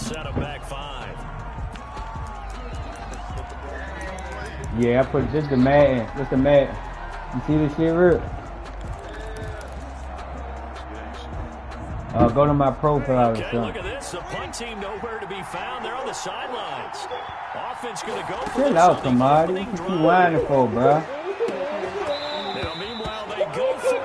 set him back 5. Yeah, I put just the Madden. What's the Madden? You see this shit, Rick? Go to my profile or something. Look at this. The punt team nowhere to be found. They're on the sidelines. Offense going to go for chill out, somebody. What you whining for, bro? Now, meanwhile, they go for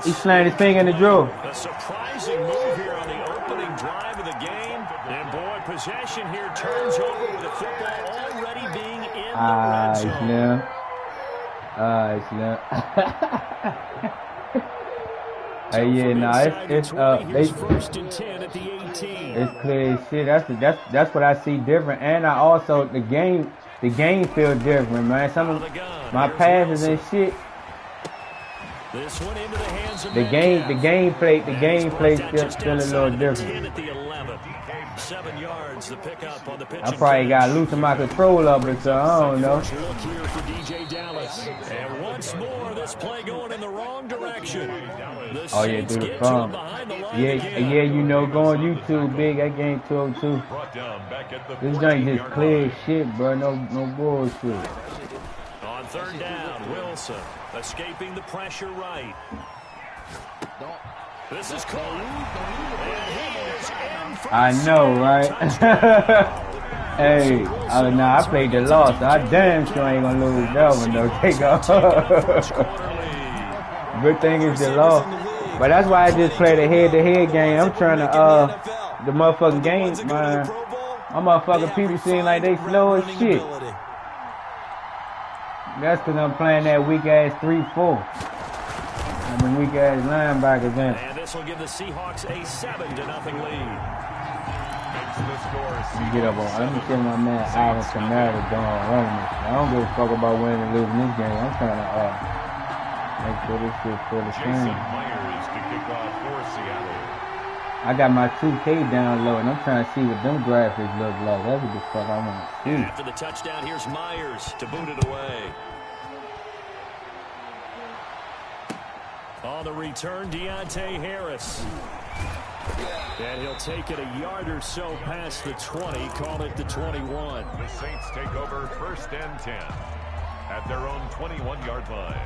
He slammed his finger in the drawer. A surprising move here on the opening drive of the game. And, boy, possession here turns over with the football already being in the red zone. Slim. Hey, yeah, nah, it's first and 10 at the 18. It's clear as shit. That's what I see different, and I also the game feel different, man. Some of my passes and shit. This one into the hands of the gameplay still a little different. At the 11. 7 yards, the pickup on the pitch. I probably got to loosen my control of it, so I don't know. Look here for DJ Dallas. And once more, this play going in the wrong direction. Oh, yeah, do the phone. Yeah, you know, going YouTube, big, that game 202. This joint just clear as shit, bro. No bullshit. On third down, Wilson escaping the pressure right. This is caught. I know, right? Hey, I played the loss. I damn sure ain't gonna lose that one though. Take off. Good thing is the loss. But that's why I just played a head-to-head game. I'm trying to the motherfucking game, man. My motherfucking people seem like they slow as shit. That's because I'm playing that weak-ass 3-4. And the weak-ass linebackers in. And this will give the Seahawks a 7-0 lead. Let me get my man Alvin Kamara going running this. I don't give a fuck about winning and losing this game. I'm trying to make sure this shit for the team. I got my 2K down low, and I'm trying to see what them graphics look like. That's what the fuck I want to see. After the touchdown, here's Myers to boot it away. On the return, Deontay Harris. And he'll take it a yard or so past the 20, call it the 21. The Saints take over first and 10 at their own 21-yard line.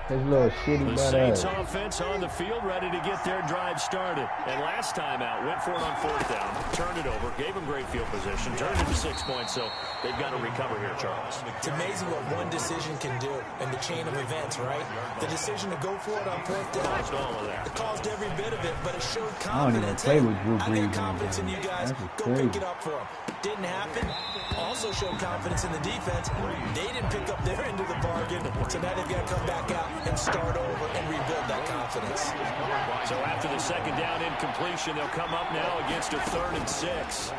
This little shitty the Saints offense on the field, ready to get their drive started. And last time out, went for it on fourth down, turned it over, gave them great field position, turned it to 6 points, so they've got to recover here, Charles. It's amazing what one decision can do in the chain of events, right? The decision to go for it on fourth down, it caused every bit of it, but it showed confidence. I don't even play with Drew Brees. I got confidence in you guys. Go pick it up for them. Didn't happen. Also showed confidence in the defense. They didn't pick up their end of the bargain, so now they've got to come back out and start over and rebuild that confidence. So after the second down incompletion, they'll come up now against a 3rd and 6.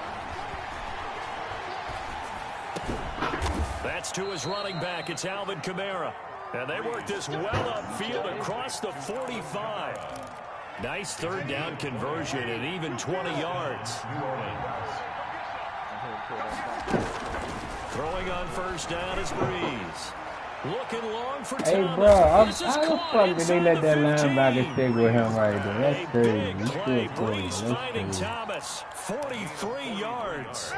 That's to his running back. It's Alvin Kamara. And they work this well upfield across the 45. Nice third down conversion and even 20 yards. Throwing on first down is Breeze. Looking long for Hey, Thomas. bro, how the fuck did they let that linebacker stick with him right there? That's crazy. Breeze finding Thomas. 43 yards.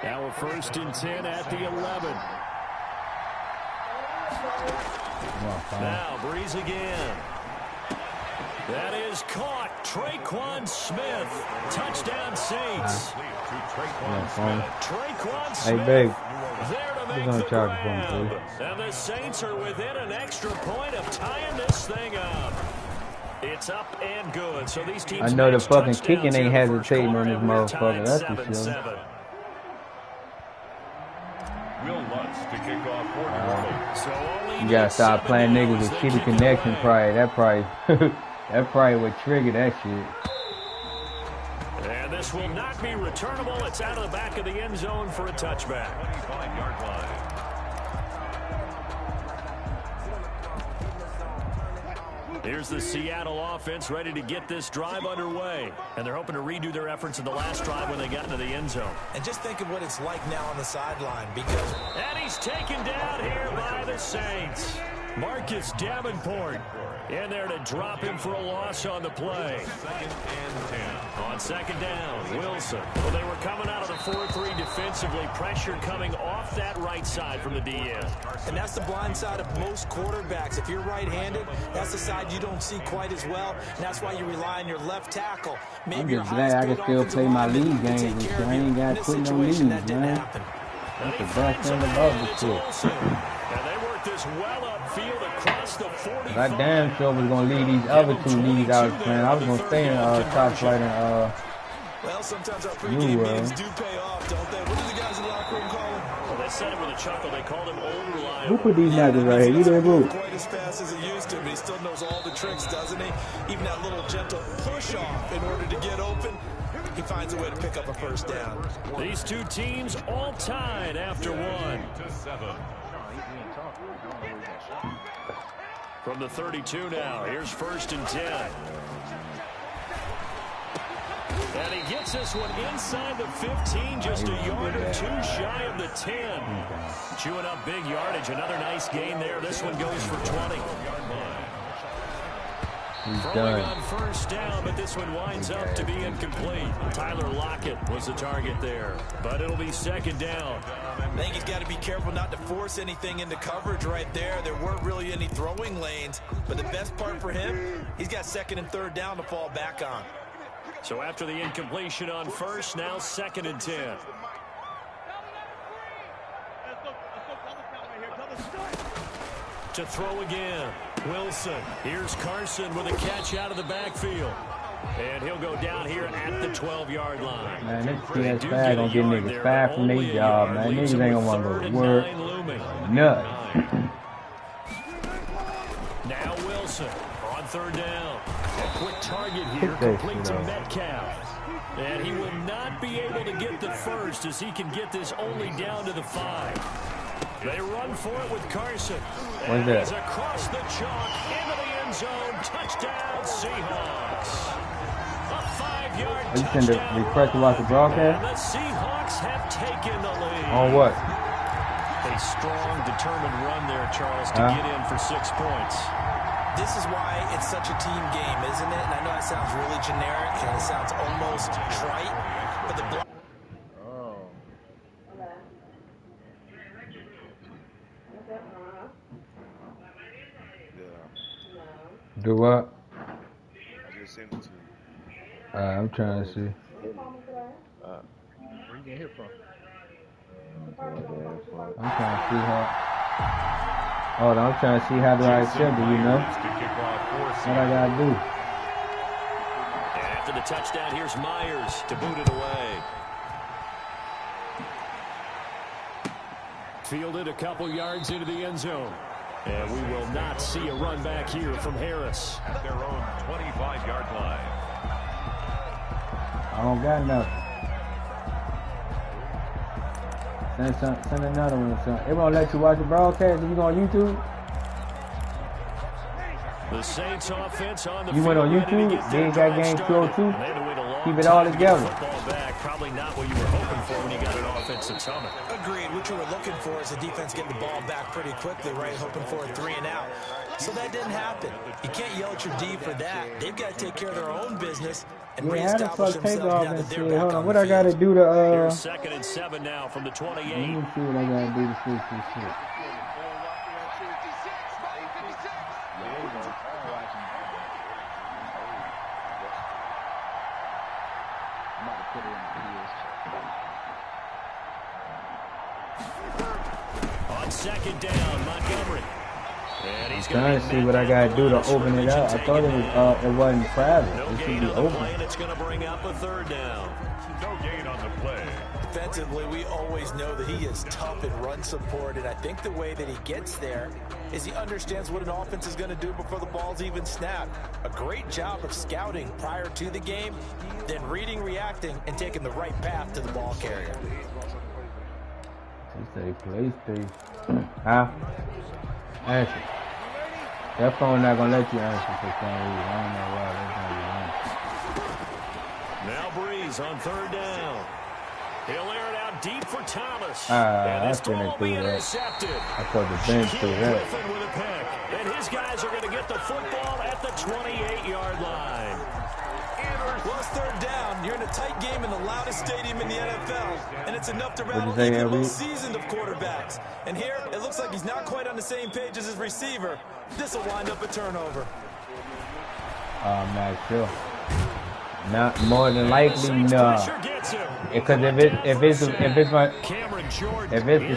Now a first and 10 at the 11. Now Breeze again. That is caught. Tre'Quan Smith. Touchdown Saints. Tre'Quan Smith. Hey, babe. There to make the grab. And the Saints are within an extra point of tying this thing up. It's up and good. So these teams. I know the fucking kicking ain't hesitating on this motherfucker. That's for sure. Will Lutz to kick off for you gotta stop playing niggas with shitty connection. That probably would trigger that shit. And this will not be returnable. It's out of the back of the end zone for a touchback. 25-yard line. Here's the Seattle offense ready to get this drive underway. And they're hoping to redo their efforts in the last drive when they got into the end zone. And just think of what it's like now on the sideline because... And he's taken down here by the Saints. Marcus Davenport in there to drop him for a loss on the play. 2nd and 10. On 2nd down, Wilson. Well, they were coming out of the 4-3 defensively. Pressure coming off that right side from the DN. And that's the blind side of most quarterbacks. If you're right-handed, that's the side you don't see quite as well. And that's why you rely on your left tackle. Maybe I'm just glad I can still play my league games and shit. I ain't got to quit no leagues, man. That's the best thing about the shit. And they worked this well upfield across the 40. I damn sure was going to leave these other 2 leagues I was playing. I was going to stay in top flight and well, sometimes our pregame meetings do pay off, don't they? What do the guys in the locker room call him? Well, they said it with a chuckle. They called him Old Reliable. Who put these nuggets right here? You there, boo? Quite as fast as he used to, but he still knows all the tricks, doesn't he? Even that little gentle push-off in order to get open. He finds a way to pick up a first down. These 2 teams all tied after 1. 7. From the 32 now, here's 1st and 10. And he gets this one inside the 15, just a yard or 2 shy of the 10. Chewing up big yardage, another nice gain there. This one goes for 20. Throwing on 1st down, but this one winds up to be incomplete. Tyler Lockett was the target there, but it'll be 2nd down. I think he's got to be careful not to force anything into coverage right there. There weren't really any throwing lanes, but the best part for him, he's got 2nd and 3rd down to fall back on. So after the incompletion on 1st, now 2nd and 10. To throw again, Wilson. Here's Carson with a catch out of the backfield. And he'll go down here at the 12-yard line. Man, this PS bag gonna get niggas fired from their job, man. Niggas ain't gonna want to go to work. Nuts. Now Wilson on 3rd down. A quick target here, complete to Metcalf. And he will not be able to get the first as he can get this only down to the 5. They run for it with Carson. What's that? He's across the chalk into the end zone. Touchdown, Seahawks. A 5-yard touchdown. You send the request to watch the broadcast? And the Seahawks have taken the lead. On what? A strong, determined run there, Charles, to get in for 6 points. This is why it's such a team game, isn't it? And I know it sounds really generic and it sounds almost trite, but the Do what? I just sent it to you. I'm trying to see. Where you get here from? I'm trying to see how. Hold on, I'm trying to see how do I accept it, you know? What I gotta do? And after the touchdown, here's Myers to boot it away. Fielded a couple yards into the end zone. And we will not see a run back here from Harris. At their own 25-yard line. I don't got nothing. Send another one or something. It won't let you watch the broadcast if you go on YouTube. The Saints offense on the you went on YouTube, then got game 202. Keep it all together. Back. Probably not what you were hoping for when you got an offensive summit. Agreed. What you were looking for is the defense getting the ball back pretty quickly, right? Hoping for a 3 and out. So that didn't happen. You can't yell at your D for that. They've got to take care of their own business and reestablish themselves now that they're back Hold on, on what the I gotta do to Here's 2nd and 7 now from the 28. Let me see what I gotta do to fix this shit. On 2nd down, Montgomery. And he's trying to see what I gotta do to open it up. I thought it wasn't private. No it should gain be on the open. play, and it's going to bring up a 3rd down. No gain on the play. Defensively, we always know that he is tough in run support, and I think the way that he gets there is he understands what an offense is going to do before the ball's even snapped. A great job of scouting prior to the game, then reading, reacting, and taking the right path to the ball carrier. He say PlayStation. Huh? Answer. That phone not gonna let you answer for some reason. I don't know why. That's gonna be Now Breeze on 3rd down. He'll air it out deep for Thomas. I shouldn't do that. I thought the bench threw that. With a pick. And his guys are going to get the football at the 28-yard line. Well, it's third down. You're in a tight game in the loudest stadium in the NFL, and it's enough to rattle even the most seasoned of quarterbacks. And here, it looks like he's not quite on the same page as his receiver. This will wind up a turnover. I'm not sure. Not more than likely, no. Because if it's the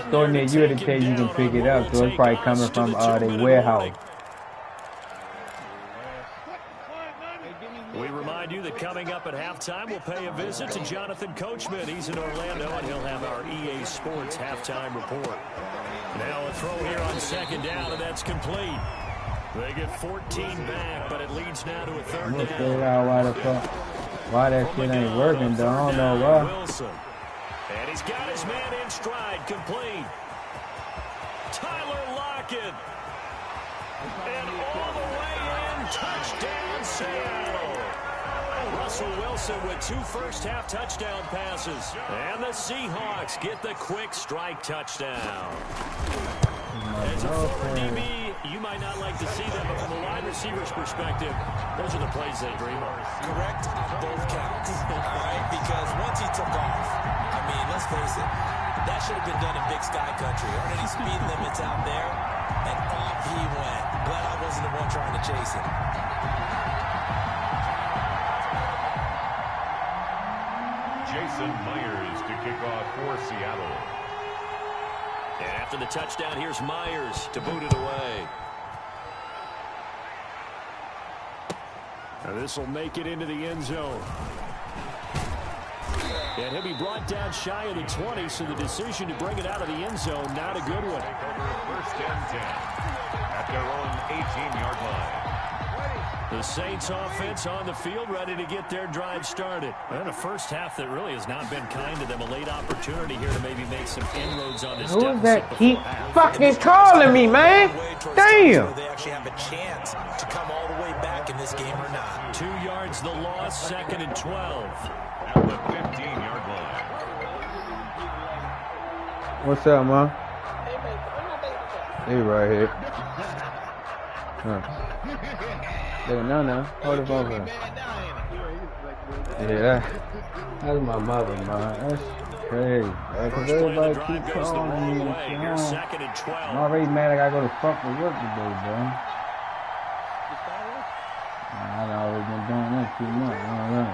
store near you, it'll tell you can pick it up. So it's probably coming from the warehouse. We remind you that coming up at halftime, we'll pay a visit to Jonathan Coachman. He's in Orlando, and he'll have our EA Sports halftime report. Now a throw here on second down, and that's complete. They get 14 back, but it leads now to a third down. Why that shit ain't working, though? I don't know why. Wilson. And he's got his man in stride, complete. Tyler Lockett. And all the way in, touchdown Seattle. Russell Wilson with 2 first-half touchdown passes. And the Seahawks get the quick strike touchdown. As a former DB, you might not like to see that, but from a wide receiver's perspective, those are the plays they dream of. Correct on both counts, all right? Because once he took off, I mean, let's face it, that should have been done in Big Sky Country. Aren't any speed limits out there? And off he went. Glad I wasn't the one trying to chase him. Jason Myers to kick off for Seattle. And after the touchdown, here's Myers to boot it away. Now this will make it into the end zone. And he'll be brought down shy of the 20, so the decision to bring it out of the end zone, not a good one. First and 10 at their own 18-yard line. The Saints offense on the field, ready to get their drive started. And a first half that really has not been kind to them. A late opportunity here to maybe make some inroads on this deficit. Who's that keep fucking calling me, man? Damn. They actually have a chance to come all the way back in this game or not. 2 yards the loss, 2nd and 12. At the 15-yard line. What's up, man? He right here. Huh. No. Hold the phone for him. Yeah, that's my mother, man. That's crazy. Because everybody keep calling me. I'm already mad I gotta go to fucking work today, bro. I've already been doing that too much. I don't know.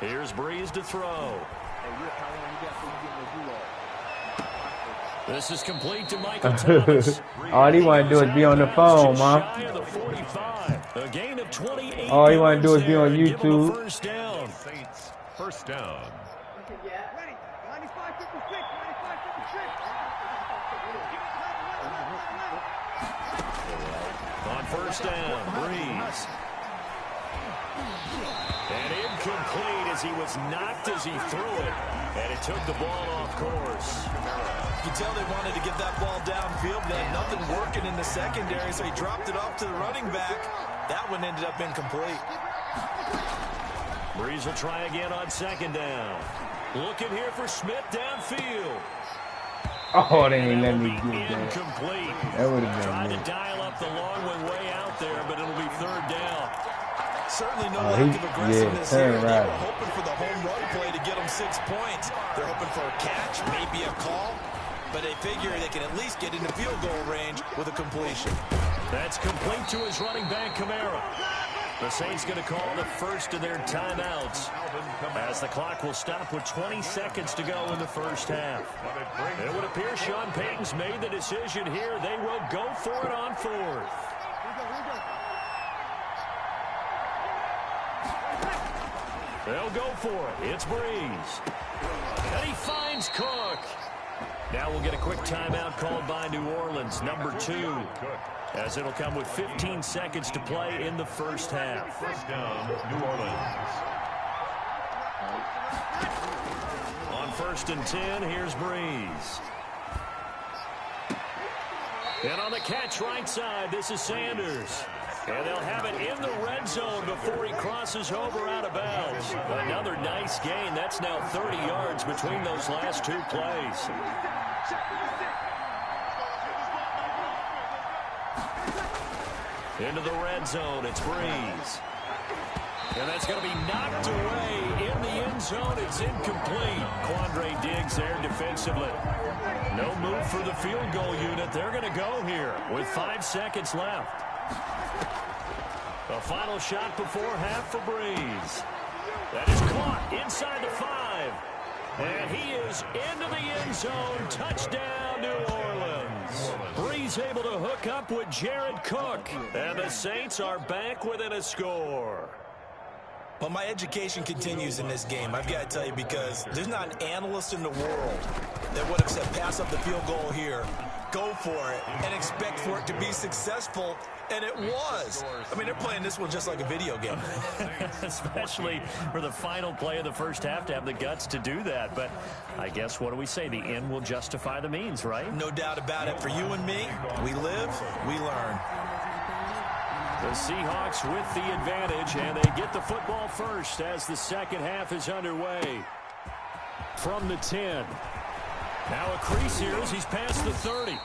Here's Breeze to throw. This is complete to Michael Thomas. All he want to do is be on the phone, man. All he want to do is be on YouTube. First down. First down. On first down, Breeze. And incomplete as he was knocked as he threw it. And it took the ball off course. You can tell they wanted to get that ball downfield. They had nothing working in the secondary, so he dropped it off to the running back. That one ended up incomplete. Breeze will try again on second down. Looking here for Smith downfield. Oh, they ain't letting me do that. Incomplete. That would have been Tried to dial up the long one way out there, but it'll be third down. Certainly no lack of aggressiveness here. They right. were hoping for the home run play to get them 6 points. They're hoping for a catch, maybe a call, but they figure they can at least get into field goal range with a completion. That's complete to his running back, Kamara. The Saints going to call the first of their timeouts as the clock will stop with 20 seconds to go in the first half. It would appear Sean Payton's made the decision here. They will go for it on fourth. They'll go for it. It's Breeze. And he finds Cook. Now we'll get a quick timeout called by New Orleans, number 2, as it'll come with 15 seconds to play in the first half. First down, New Orleans. On first and 10, here's Breeze. And on the catch right side, this is Sanders. And they'll have it in the red zone before he crosses over out of bounds. Another nice gain. That's now 30 yards between those last two plays. Into the red zone, it's Breeze. And that's going to be knocked away in the end zone. It's incomplete. Quandre Diggs there defensively. No move for the field goal unit. They're going to go here with 5 seconds left. A final shot before half for Breeze. That is caught inside the 5. And he is into the end zone. Touchdown, New Orleans. Breeze able to hook up with Jared Cook. And the Saints are back within a score. Well, my education continues in this game, I've got to tell you, because there's not an analyst in the world that would have said pass up the field goal here, go for it, and expect for it to be successful, and it was. I mean, they're playing this one just like a video game. Especially for the final play of the first half to have the guts to do that. But I guess, what do we say? The end will justify the means, right? No doubt about it. For you and me, we live, we learn. The Seahawks with the advantage, and they get the football first as the second half is underway. From the 10. Now a crease here as he's past the 30.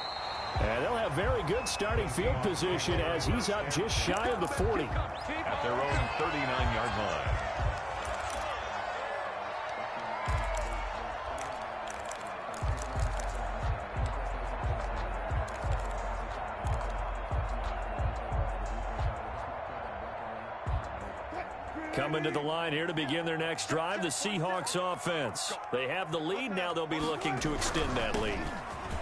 And they'll have very good starting field position as he's up just shy of the 40. At their own 39-yard line. Coming to the line here to begin their next drive, the Seahawks offense. They have the lead. Now they'll be looking to extend that lead.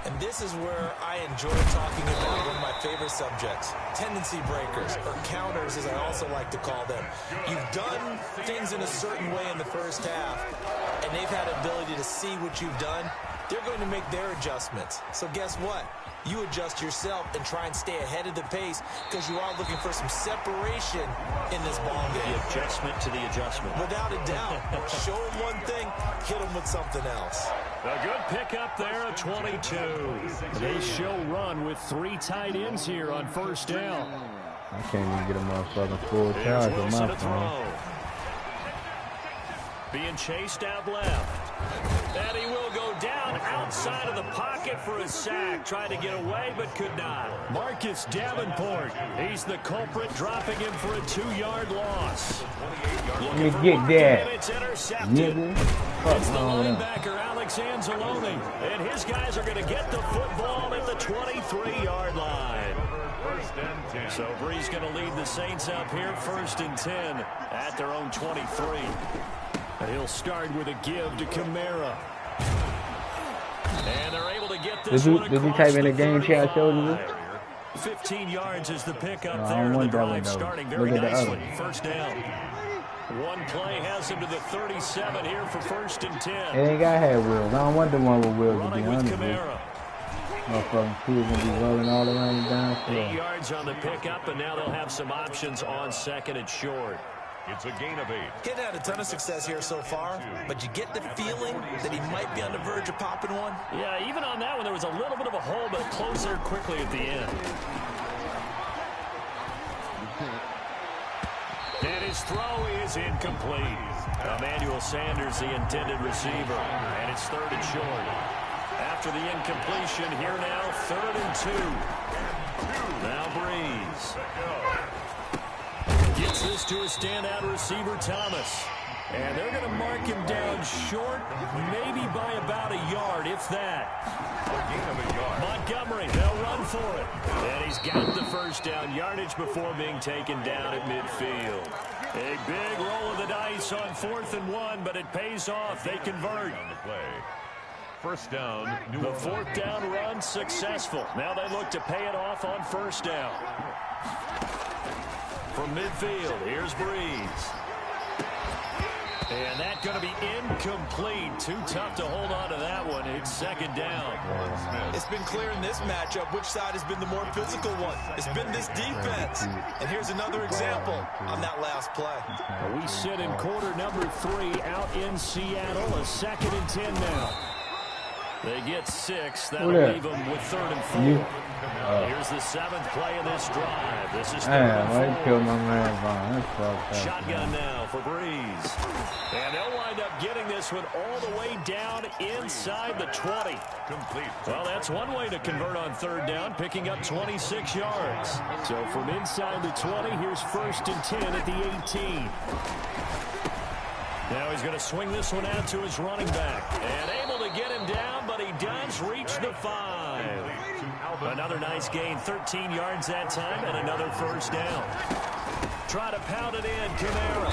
And this is where I enjoy talking about one of my favorite subjects, tendency breakers, or counters as I also like to call them. You've done things in a certain way in the first half, and they've had the ability to see what you've done. They're going to make their adjustments. So guess what? You adjust yourself and try and stay ahead of the pace because you are looking for some separation in this ball game. The adjustment to the adjustment. Without a doubt. Show them one thing, hit them with something else. A good pickup there at 22. They show run with 3 tight ends here on first down. I can't even get a motherfucking full charge on my phone. Being chased out left. And he will go down outside of the pocket for a sack. Tried to get away, but could not. Marcus Davenport. He's the culprit, dropping him for a 2-yard loss. Let me get that. It's intercepted. It's the linebacker, Alex Anzalone. And his guys are going to get the football at the 23-yard line. So Breeze going to lead the Saints up here, 1st and 10 at their own 23. And he'll start with a give to Kamara. And they're able to get this one across. Did you type in the game chat I showed you this? 15 yards is the pickup there. The drive starting very nicely. First down. One play has him to the 37 here for 1st and 10. It ain't got to have wheels. I don't want the one with wheels, to be honest with you. Motherfucking crew gonna be rolling all around the downfield. 8 yards on the pickup, and now they'll have some options on 2nd and short. It's a gain of 8. Getting had a ton of success here so far, but you get the feeling that he might be on the verge of popping one. Yeah, even on that one, there was a little bit of a hole, but closed there quickly at the end. And his throw is incomplete. Emmanuel Sanders, the intended receiver, and it's 3rd and short. After the incompletion, here now, 3rd and 2. Now Breeze. Gets this to a standout receiver, Thomas. And they're going to mark him down short, maybe by about a yard, if that. Montgomery, they'll run for it. And he's got the first down yardage before being taken down at midfield. A big roll of the dice on 4th and 1, but it pays off. They convert. First down. The 4th down run successful. Now they look to pay it off on 1st down. From midfield, here's Breeze. And that's going to be incomplete. Too tough to hold on to that one. It's 2nd down. It's been clear in this matchup which side has been the more physical one. It's been this defense. And here's another example on that last play. We sit in quarter number 3 out in Seattle. A 2nd and 10 now. They get 6. That'll leave them with 3rd and 4. Here's the 7th play of this drive. This is killed my man, Vaughn. Shotgun now for Breeze. And they'll wind up getting this one all the way down inside the 20. Well, that's one way to convert on 3rd down, picking up 26 yards. So from inside the 20, here's 1st and 10 at the 18. Now he's going to swing this one out to his running back. And able to get him down, but he does reach the 5. Another nice gain, 13 yards that time, and another 1st down. Try to pound it in, Kamara.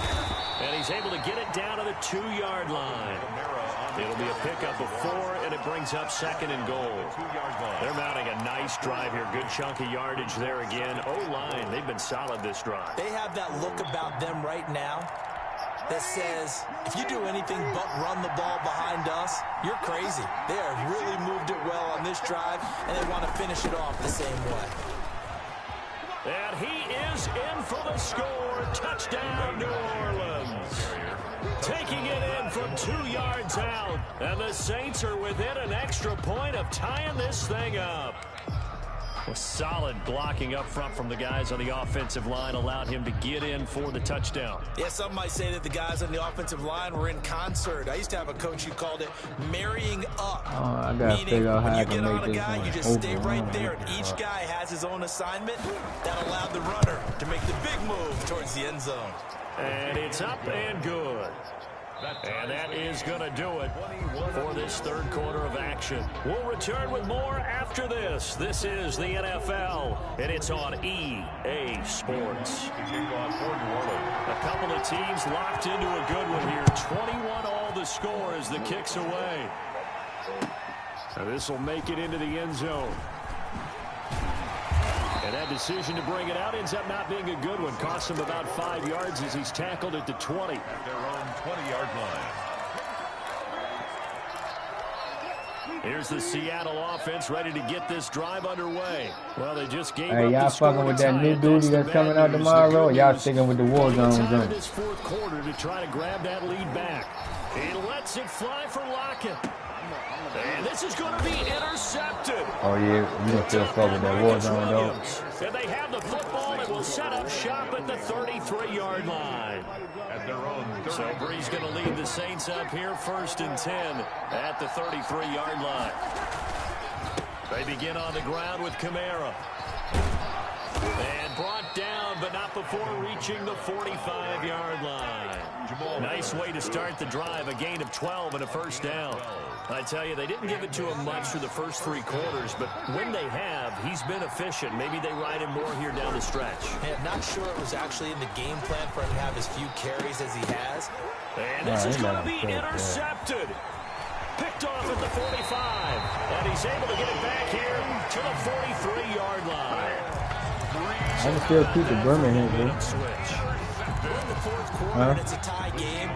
And he's able to get it down to the 2-yard line. It'll be a pickup of 4, and it brings up 2nd and goal. They're mounting a nice drive here. Good chunk of yardage there again. O-line, they've been solid this drive. They have that look about them right now that says, if you do anything but run the ball behind us, you're crazy. They have really moved it well on this drive, and they want to finish it off the same way. And he is in for the score. Touchdown, New Orleans. Taking it in from 2 yards out. And the Saints are within an extra point of tying this thing up. A solid blocking up front from the guys on the offensive line allowed him to get in for the touchdown. Yeah, some might say that the guys on the offensive line were in concert. I used to have a coach who called it marrying up. I gotta figure out how I can make this guy, you just stay right there, and each guy has his own assignment. That allowed the runner to make the big move towards the end zone. And it's up and good. And that is going to do it for this 3rd quarter of action. We'll return with more after this. This is the NFL, and it's on EA Sports. A couple of teams locked into a good one here. 21 all the score as the kick's away. Now this will make it into the end zone. And that decision to bring it out ends up not being a good one. Costs him about 5 yards as he's tackled at the 20. At their own 20-yard line. Here's the Seattle offense ready to get this drive underway. Well, they just gave up y'all fucking with that new duty that's coming out tomorrow? Y'all sticking with the war zone joint? This 4th quarter to try to grab that lead back. He lets it fly for Lockett. And this is going to be intercepted. Oh, yeah. You don't feel fuck with that war zone, though. And they have the football and will set up shop at the 33-yard line. At their own 30. So Breeze going to lead the Saints up here, 1st and 10 at the 33-yard line. They begin on the ground with Kamara. And brought down, but not before reaching the 45-yard line. Nice way to start the drive, a gain of 12 and a 1st down. I tell you, they didn't give it to him much through the first 3 quarters, but when they have, he's been efficient. Maybe they ride him more here down the stretch. Yeah, not sure it was actually in the game plan for him to have as few carries as he has. And this is going to be intercepted. Picked off at the 45. And he's able to get it back here to the 43-yard line. I can still keep the Birmingham here. We're in the 4th quarter, and it's a tie game.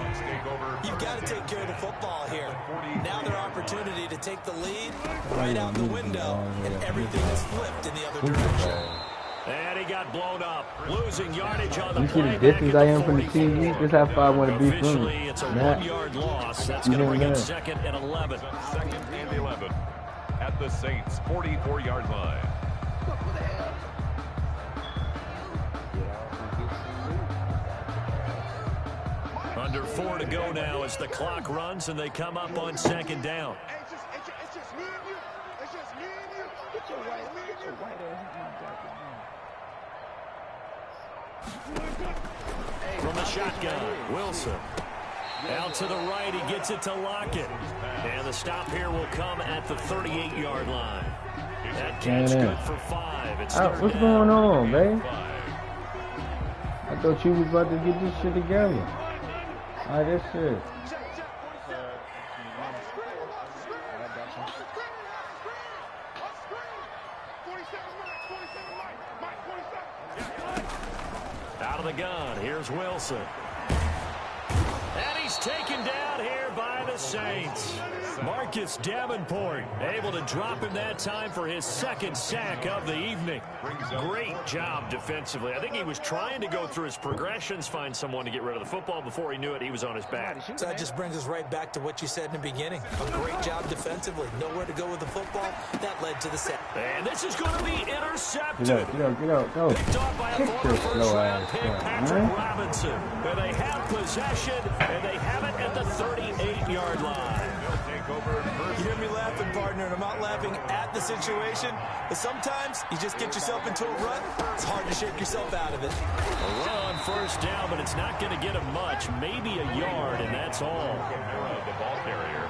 You've got to take care of the football here. Now their opportunity to take the lead right out the window, and everything is flipped in the other direction. And he got blown up, losing yardage on the play. You see the distance I am from the TV? This is how far I want to be from it. It's a 1-yard loss. That's going to bring up 2nd and 11. 2nd and 11 at the Saints' 44-yard line. Under 4 to go now as the clock runs and they come up on 2nd down. From the shotgun, Wilson. Out to the right, he gets it to Lockett. And the stop here will come at the 38-yard line. That catch good for 5. It's what's going on, babe? I thought you was about to get this shit together. Alright, that's it. Out of the gun, here's Wilson. And he's taken down here by Carolina Saints. Marcus Davenport able to drop him that time for his second sack of the evening. Great job defensively. I think he was trying to go through his progressions, find someone to get rid of the football. Before he knew it, he was on his back. So that just brings us right back to what you said in the beginning. A great job defensively. Nowhere to go with the football. That led to the sack. And this is going to be intercepted. Get up, go. Picked off by a former first-round pick, Patrick Robinson. Where they have possession, and they have it at the 38-yard line. You hear me laughing, partner, and I'm not laughing at the situation, but sometimes you just get yourself into a rut. It's hard to shake yourself out of it. A run on first down, but it's not going to get him much. Maybe a yard, and that's all. The ball carrier.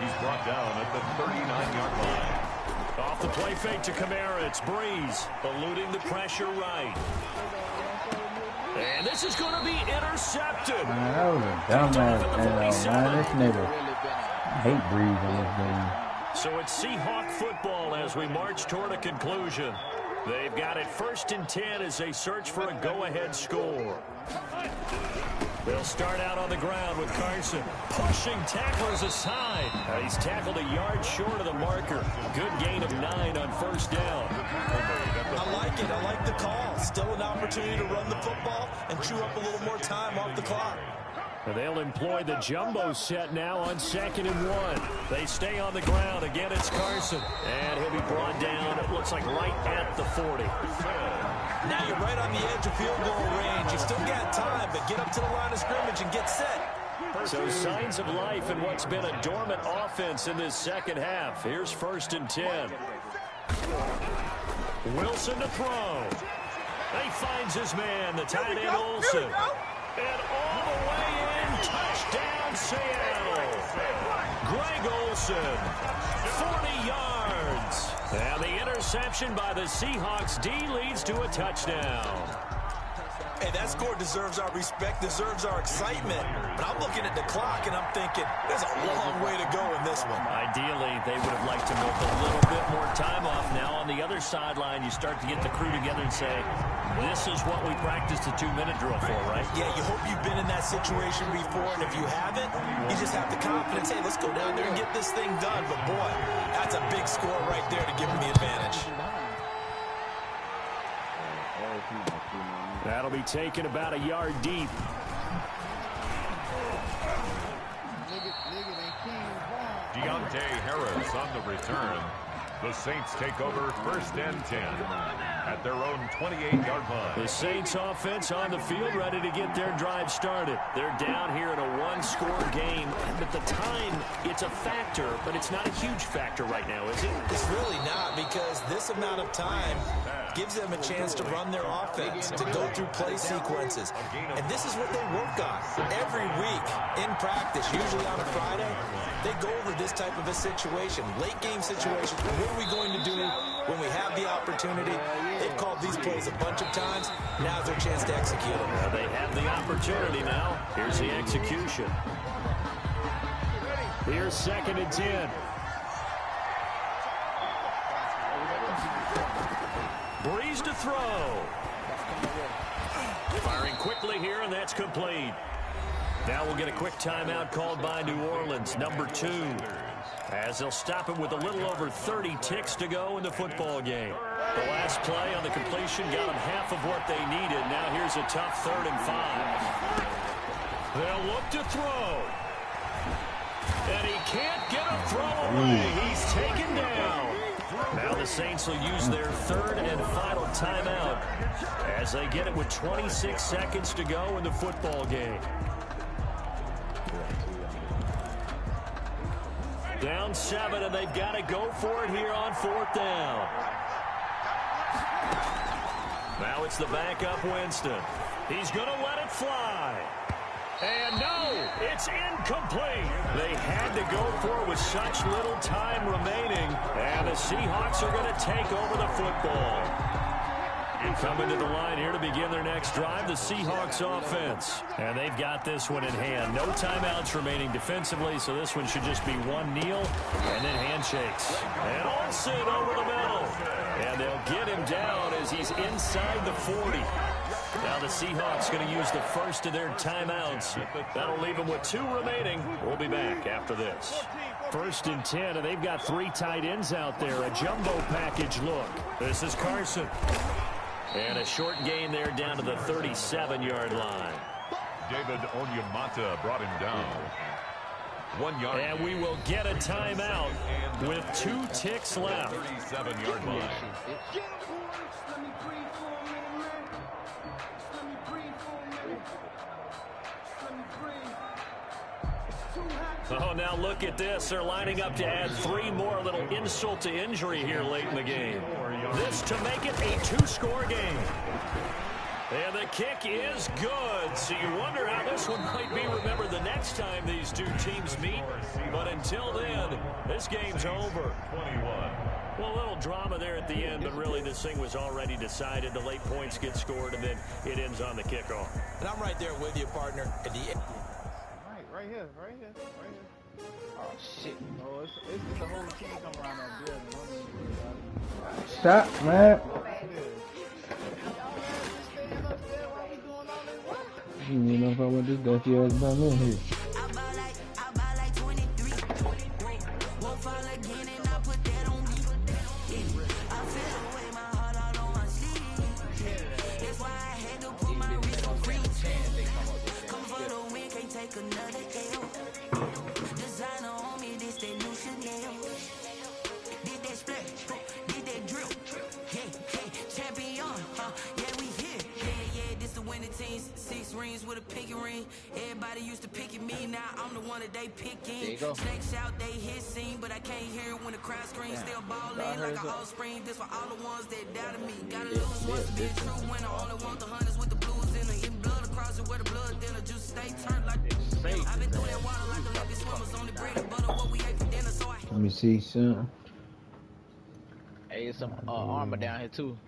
He's brought down at the 39-yard line. Off the play fake to Kamara, it's Breeze, eluding the pressure right. And this is going to be intercepted. Man, that was a dumbass man. This nigga. I hate Breeze on this game. So it's Seahawk football as we march toward a conclusion. They've got it 1st and 10 as they search for a go-ahead score. They'll start out on the ground with Carson pushing tacklers aside. He's tackled a yard short of the marker. Good gain of 9 on first down. I like it. I like the call. Still an opportunity to run the football and chew up a little more time off the clock. They'll employ the jumbo set now on 2nd and 1. They stay on the ground. Again, it's Carson. And he'll be brought down, it looks like, right at the 40. Now you're right on the edge of field goal range. You still got time, but get up to the line of scrimmage and get set. So signs of life in what's been a dormant offense in this second half. Here's 1st and 10. Wilson to throw. He finds his man, the tight end Olsen. And all the way in, touchdown Seattle. Greg Olsen, 40 yards. And the interception by the Seahawks D leads to a touchdown. Hey, that score deserves our respect, deserves our excitement. But I'm looking at the clock, and I'm thinking, there's a long way to go in this one. Ideally, they would have liked to milk a little bit more time off. Now, on the other sideline, you start to get the crew together and say, this is what we practiced the 2-minute drill for, right? Yeah, you hope you've been in that situation before, and if you haven't, you just have the confidence, hey, let's go down there and get this thing done. But, boy, that's a big score right there to give them the advantage. That'll be taken about a yard deep. Deontay Harris on the return. The Saints take over 1st and 10 at their own 28-yard line. The Saints offense on the field ready to get their drive started. They're down here in a one-score game. At the time, it's a factor, but it's not a huge factor right now, is it? It's really not, because this amount of time gives them a chance to run their offense, to go through play sequences. And this is what they work on every week in practice, usually on a Friday. They go over this type of a situation, late game situation. What are we going to do when we have the opportunity? They've called these plays a bunch of times. Now's their chance to execute them. Well, they have the opportunity now. Here's the execution. Here's 2nd and 10. Breeze to throw. Firing quickly here, and that's complete. Now we'll get a quick timeout called by New Orleans, number 2. As they'll stop it with a little over 30 ticks to go in the football game. The last play on the completion got them half of what they needed. Now here's a tough 3rd and 5. They'll look to throw. And he can't get a throw away. He's taken down. Now the Saints will use their 3rd and final timeout as they get it with 26 seconds to go in the football game. Down 7, and they've got to go for it here on 4th down. Now it's the backup Winston. He's going to let it fly. And no, it's incomplete. They had to go for it with such little time remaining. And the Seahawks are going to take over the football. Coming to the line here to begin their next drive, the Seahawks offense. And they've got this one in hand. No timeouts remaining defensively, so this one should just be one kneel and then handshakes. And Olsen over the middle. And they'll get him down as he's inside the 40. Now the Seahawks going to use the first of their timeouts. That'll leave them with 2 remaining. We'll be back after this. 1st and 10, and they've got 3 tight ends out there. A jumbo package look. This is Carson. And a short gain there down to the 37-yard line. David Onyemata brought him down. 1 yard. And we will get a timeout with 2 ticks left. 37-yard line. Oh, now look at this. They're lining up to add 3 more. Little insult to injury here late in the game. This to make it a 2-score game. And the kick is good. So you wonder how this one might be remembered the next time these 2 teams meet. But until then, this game's over. 21. Well, a little drama there at the end, but really this thing was already decided. The late points get scored, and then it ends on the kickoff. And I'm right there with you, partner. At the end. Right here. Oh, shit. No, it's the whole team come around that building. Stop, man. You know if I want this dusty ass bum in here. With a pinky ring, everybody used to pick at me. Now I'm the one that they picking. Snakes out, they hit scene, but I can't hear it when the crowd screams. Still ballin' like an offspring. This for all the ones that doubted me. Gotta lose once to be a true winner. Only want the hunters with the blues in it. In blood across it, where the blood then the juice stay turned like I've been through that water like Olympic swimmers on the bread and butter. What we ate for dinner, so I. Let me see something. Hey, there's some armor down here too.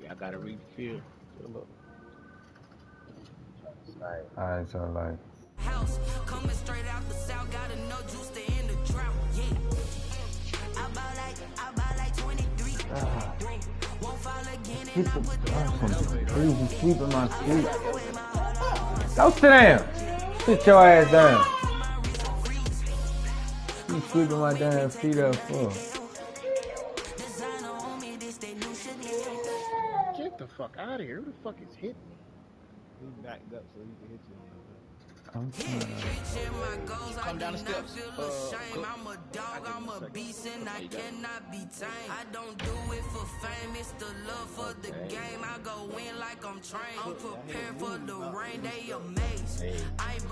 Yeah, I gotta refill. Look. Alright, so like House coming straight out the south, got enough juice to end the drought. Yeah, I buy like 23. Won't fall again and I put that crazy sweeping my feet. Go sit down. Sit your ass down. You sweeping my damn feet up for. Get the fuck out of here. Who the fuck is hitting me? He backed up so he can hit you. Come down the steps. I'm a dog, I'm a beast, and I cannot be tamed. I don't do it for fame, it's the love for the game. I go in like I'm trained. I'm prepared for the rain, they amazed. I ain't